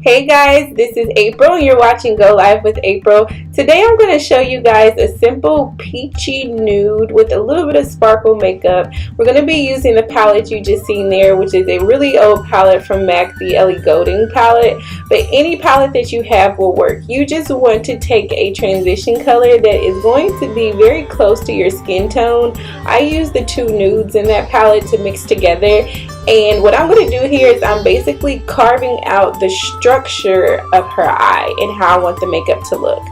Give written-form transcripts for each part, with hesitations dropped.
Hey guys, this is April and you're watching Go Live with April. Today I'm going to show you guys a simple peachy nude with a little bit of sparkle makeup. We're going to be using the palette you just seen there, which is a really old palette from MAC, the Ellie Goulding palette. But any palette that you have will work. You just want to take a transition color that is going to be very close to your skin tone. I use the two nudes in that palette to mix together. And what I'm going to do here is I'm basically carving out the structure of her eye and how I want the makeup to look.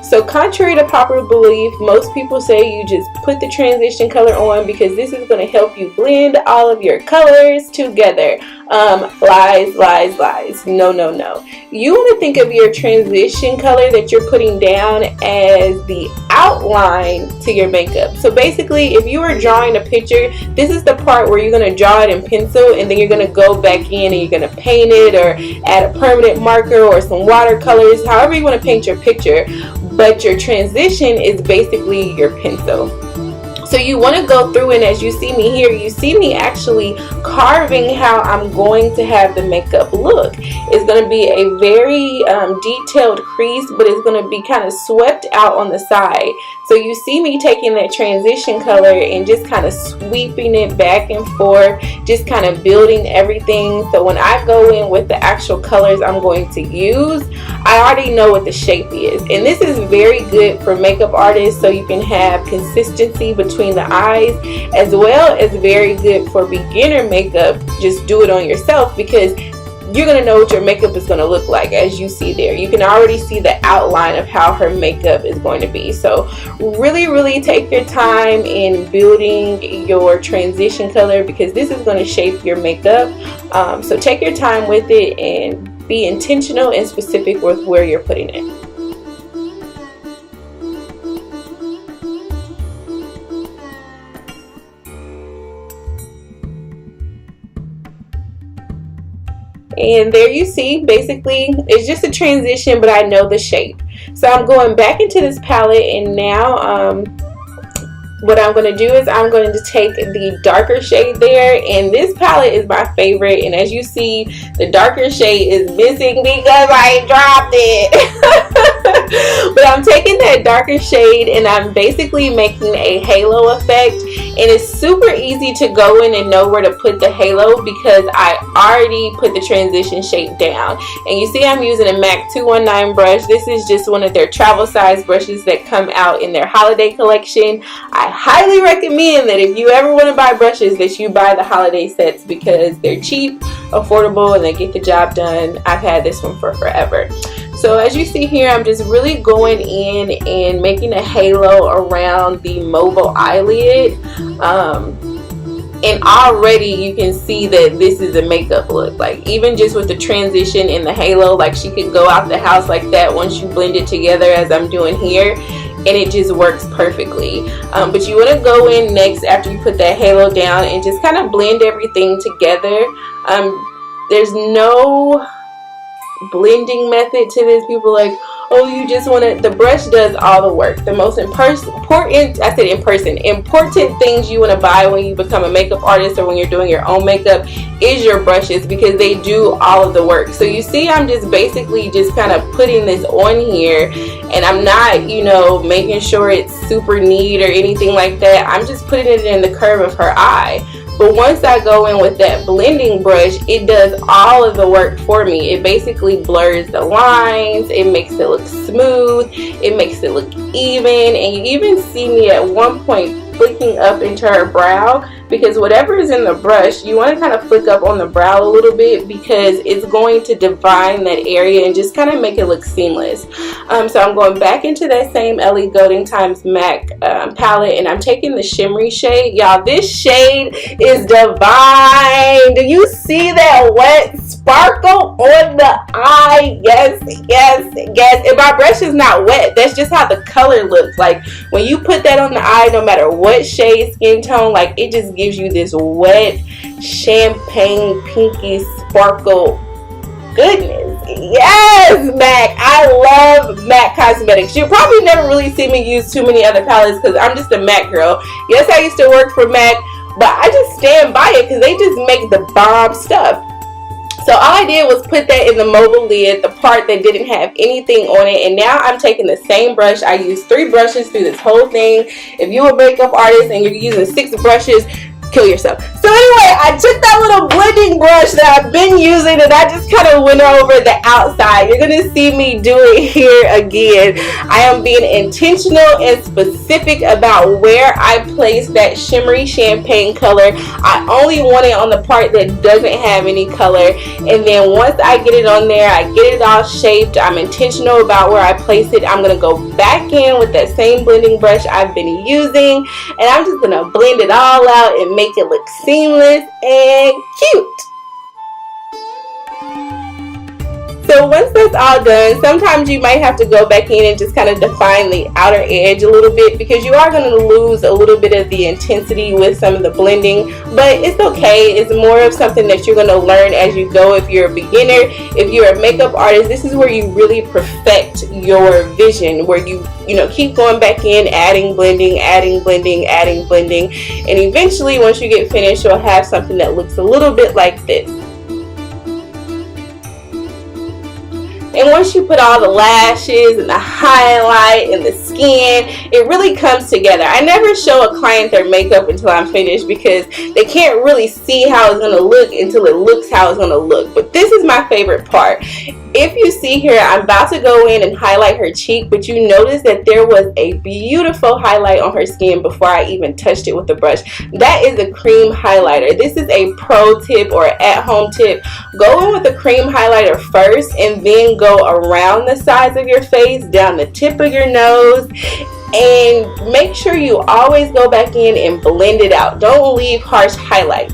So contrary to popular belief, most people say you just put the transition color on because this is going to help you blend all of your colors together. Lies, lies, lies. No, no, no. You want to think of your transition color that you're putting down as the outline to your makeup. So basically, if you were drawing a picture, this is the part where you're going to draw it in pencil and then you're going to go back in and you're going to paint it or add a permanent marker or some watercolors, however you want to paint your picture. But your transition is basically your pencil. So you want to go through, and as you see me here, you see me actually carving how I'm going to have the makeup look. It's going to be a very detailed crease, but it's going to be kind of swept out on the side. So you see me taking that transition color and just kind of sweeping it back and forth, just kind of building everything. So when I go in with the actual colors I'm going to use, I already know what the shape is. And this is very good for makeup artists, so you can have consistency between the eyes, as well as very good for beginner makeup. Just do it on yourself because you're going to know what your makeup is going to look like. As you see there, you can already see the outline of how her makeup is going to be. So really take your time in building your transition color because this is going to shape your makeup. So take your time with it and be intentional and specific with where you're putting it. And there you see, basically, it's just a transition, but I know the shape. So I'm going back into this palette, and now what I'm going to do is I'm going to take the darker shade there. And this palette is my favorite. And as you see, the darker shade is missing because I dropped it. But I'm taking that darker shade and I'm basically making a halo effect. And it's super easy to go in and know where to put the halo because I already put the transition shape down. And you see I'm using a MAC 219 brush. This is just one of their travel size brushes that come out in their holiday collection. I highly recommend that if you ever want to buy brushes that you buy the holiday sets because they're cheap, affordable, and they get the job done. I've had this one for forever. So as you see here, I'm just really going in and making a halo around the mobile eyelid. And already you can see that this is a makeup look. Like even just with the transition and the halo, like she could go out the house like that once you blend it together as I'm doing here. And it just works perfectly. But you want to go in next after you put that halo down and just kind of blend everything together. There's no blending method to this. People are like, oh, you just want to, the brush does all the work. The most important things you want to buy when you become a makeup artist or when you're doing your own makeup is your brushes because they do all of the work. So you see I'm just basically just kind of putting this on here and I'm not, you know, making sure it's super neat or anything like that. I'm just putting it in the curve of her eye. But once I go in with that blending brush, it does all of the work for me. It basically blurs the lines, it makes it look smooth, it makes it look even, and you even see me at one point flicking up into her brow because whatever is in the brush, you want to kind of flick up on the brow a little bit because it's going to define that area and just kind of make it look seamless. So I'm going back into that same Ellie Goulding times MAC palette and I'm taking the shimmery shade. Y'all, this shade is divine. Do you see that wet sparkle on the eye? Yes, yes, yes. And my brush is not wet. That's just how the color looks. Like when you put that on the eye, no matter what shade, skin tone, like it just gives you this wet champagne pinky sparkle goodness. Yes, MAC. I love MAC Cosmetics. You'll probably never really see me use too many other palettes because I'm just a MAC girl. Yes, I used to work for MAC, but I just stand by it because they just make the bomb stuff. So all I did was put that in the mobile lid, the part that didn't have anything on it, and now I'm taking the same brush. I used 3 brushes through this whole thing. If you're a makeup artist and you're using 6 brushes, kill yourself. So anyway, I took that little blending brush that I've been using and I just kind of went over the outside. You're going to see me do it here again. I am being intentional and specific about where I place that shimmery champagne color. I only want it on the part that doesn't have any color, and then once I get it on there, I get it all shaped. I'm intentional about where I place it. I'm going to go back in with that same blending brush I've been using, and I'm just going to blend it all out and make it look seamless and cute. So once that's all done, sometimes you might have to go back in and just kind of define the outer edge a little bit, because you are going to lose a little bit of the intensity with some of the blending, but it's okay. It's more of something that you're going to learn as you go. If you're a beginner, if you're a makeup artist, this is where you really perfect your vision, where you keep going back in, adding blending, adding blending, adding blending, and eventually once you get finished, you'll have something that looks a little bit like this. And once you put all the lashes and the highlight and the skin, it really comes together. I never show a client their makeup until I'm finished, because they can't really see how it's going to look until it looks how it's going to look. But this is my favorite part. If you see here, I'm about to go in and highlight her cheek, but you notice that there was a beautiful highlight on her skin before I even touched it with the brush. That is a cream highlighter. This is a pro tip or at-home tip. Go in with a cream highlighter first, and then go around the sides of your face, down the tip of your nose, and make sure you always go back in and blend it out. Don't leave harsh highlights.